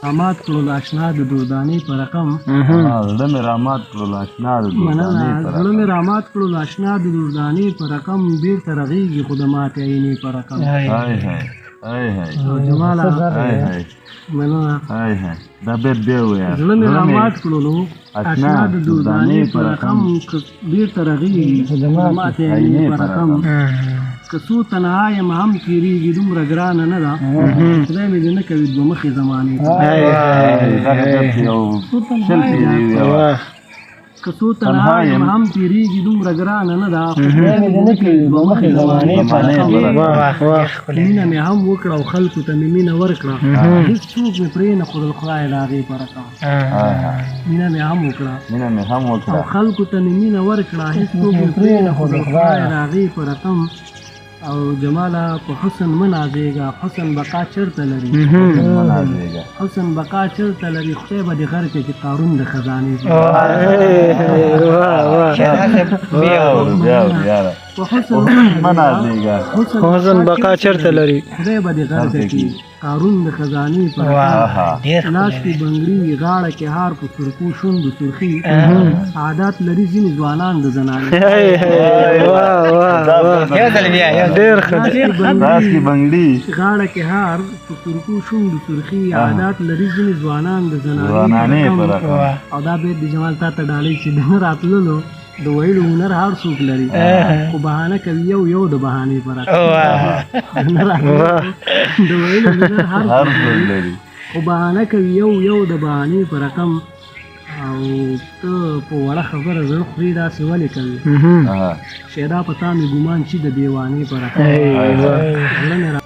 رامات کړو آشنا د دردانې په رقم زړه مې رامات کړو آشنا د مننه زړه مې رامات کړو آشنا د دردانې په رقم بیرته رغېږي خو د ماتې عینې په رقم هاي هاي هاي هاي جماله هاي هاي مننه هاي هاي دا بیت بیا ویا زړه مې رامات کړو آشنا د دردانې په رقم بیرته رغېږي خو د ماتې عینې په رقم که څو تنها یم هم تېرېږي دومره ګرانه نه ده خدای مې دې نه کوي دوه مخې زمانې که څو تنها یم هم تېرېږي دومره ګرانه نه ده خدای مې دې نه کوي دوه مخې زمانې په رقم مینه مې هم وکړه او خلکو ته مې مینه ورکړه هېڅ څوک مې پرې نه ښودل خدای د هغې په رقم مینه مې هم وکړه او خلکو ته مې مینه ورکړه هېڅ څوک مې پرې نه ښودل خدای د هغې په رقم او جماله په حسن مه نازېږه حسن بقا چېرته لري حسن بقا چېرته لري خدای به دې غر کړي چې قارون د خزانې حسن بقا چېرته لري خدای به دې غر کړي قارون د خزانې په لاس کې بنګړي غاړه کې هار په سرکو شونډو سرخي عادات لري ځینې ځوانان د زنانې ډېر ښه غاړه کې هار په سرکو شونډو سرخي عادات لري ځینې ځوانان د زنانې او دا بیت د جمال تا ته ډالۍ چې د نه راتللو د ویلو هنر هر څوک لري خو بهانه کوي یو د بهانې په رقم د ویلو هنر هر څوک لري خو بهانه کوي یو د بهانې په رقم او ته په وړه خبره زړه خورې داسې ولې کوي شیدا په تا مې ګمان چې د دیوانې په رقم